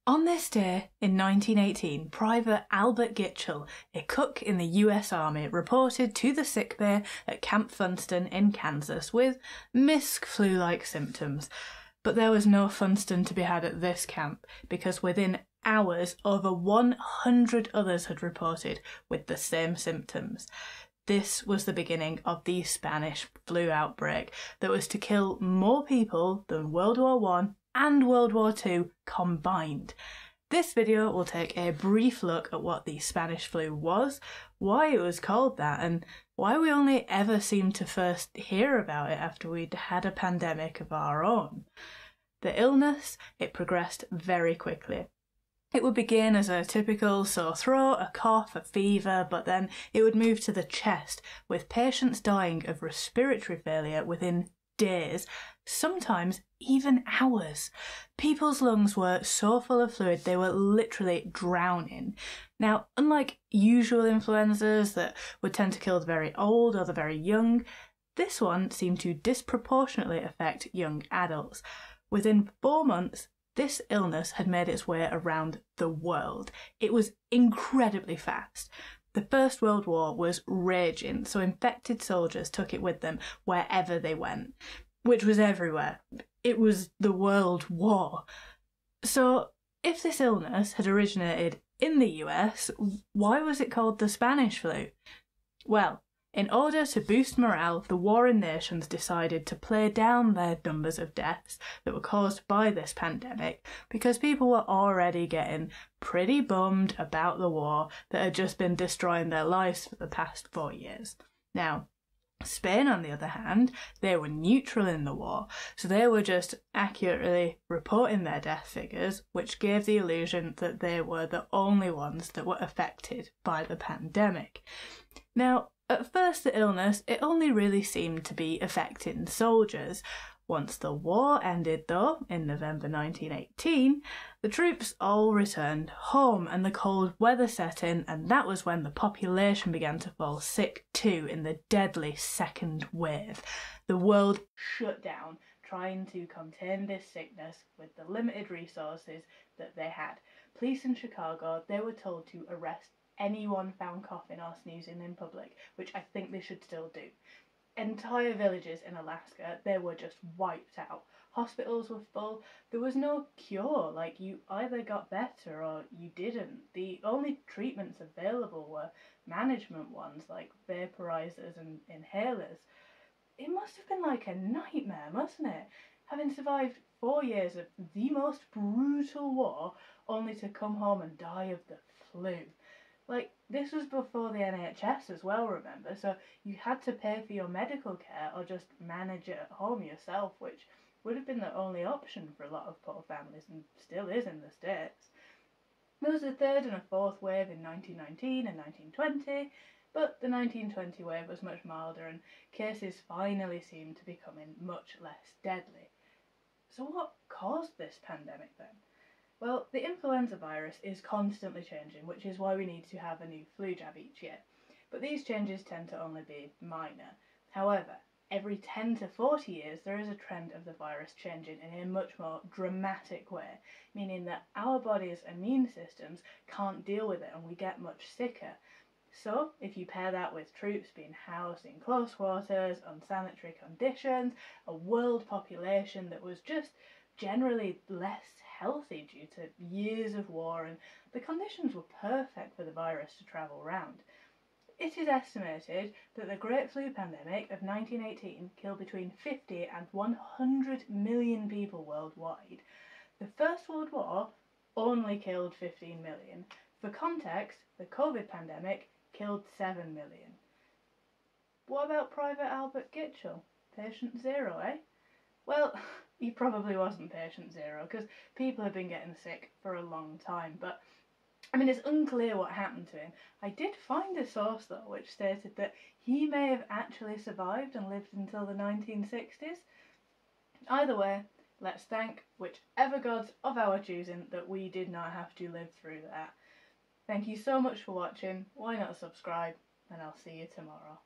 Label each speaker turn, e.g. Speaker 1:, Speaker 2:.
Speaker 1: On this day in 1918, Private Albert Gitchell, a cook in the US Army, reported to the sickbay at Camp Funston in Kansas with misc flu-like symptoms. But there was no Funston to be had at this camp because within hours over 100 others had reported with the same symptoms. This was the beginning of the Spanish flu outbreak that was to kill more people than World War I and World War II combined. This video will take a brief look at what the Spanish flu was, why it was called that, and why we only ever seemed to first hear about it after we'd had a pandemic of our own. The illness, it progressed very quickly. It would begin as a typical sore throat, a cough, a fever, but then it would move to the chest, with patients dying of respiratory failure within days, sometimes even hours. People's lungs were so full of fluid they were literally drowning. Now, unlike usual influenzas that would tend to kill the very old or the very young, this one seemed to disproportionately affect young adults. Within 4 months, this illness had made its way around the world. It was incredibly fast. The First World War was raging, so infected soldiers took it with them wherever they went, which was everywhere. It was the World War. So, if this illness had originated in the US, why was it called the Spanish flu? Well, in order to boost morale, the warring nations decided to play down their numbers of deaths that were caused by this pandemic because people were already getting pretty bummed about the war that had just been destroying their lives for the past 4 years. Now, Spain, on the other hand, they were neutral in the war, so they were just accurately reporting their death figures, which gave the illusion that they were the only ones that were affected by the pandemic. Now, at first the illness, it only really seemed to be affecting soldiers. Once the war ended though, in November 1918, the troops all returned home and the cold weather set in, and that was when the population began to fall sick too in the deadly second wave. The world shut down, trying to contain this sickness with the limited resources that they had. Police in Chicago, they were told to arrest anyone found coughing or sneezing in public, which I think they should still do. Entire villages in Alaska, they were just wiped out. Hospitals were full. There was no cure, like you either got better or you didn't. The only treatments available were management ones like vaporizers and inhalers. It must have been like a nightmare, mustn't it? Having survived 4 years of the most brutal war only to come home and die of the flu. Like, this was before the NHS as well, remember, so you had to pay for your medical care or just manage it at home yourself, which would have been the only option for a lot of poor families and still is in the States. There was a third and a fourth wave in 1919 and 1920, but the 1920 wave was much milder and cases finally seemed to be becoming much less deadly. So what caused this pandemic then? Well, the influenza virus is constantly changing, which is why we need to have a new flu jab each year. But these changes tend to only be minor. However, every 10 to 40 years there is a trend of the virus changing in a much more dramatic way, meaning that our body's immune systems can't deal with it and we get much sicker. So, if you pair that with troops being housed in close quarters, unsanitary conditions, a world population that was just generally less healthy due to years of war, and the conditions were perfect for the virus to travel around. It is estimated that the Great Flu pandemic of 1918 killed between 50 and 100 million people worldwide. The First World War only killed 15 million. For context, the COVID pandemic killed 7 million. What about Private Albert Gitchell? Patient zero, eh? Well, he probably wasn't patient zero, because people have been getting sick for a long time, but I mean, it's unclear what happened to him. I did find a source, though, which stated that he may have actually survived and lived until the 1960s. Either way, let's thank whichever gods of our choosing that we did not have to live through that. Thank you so much for watching. Why not subscribe? And I'll see you tomorrow.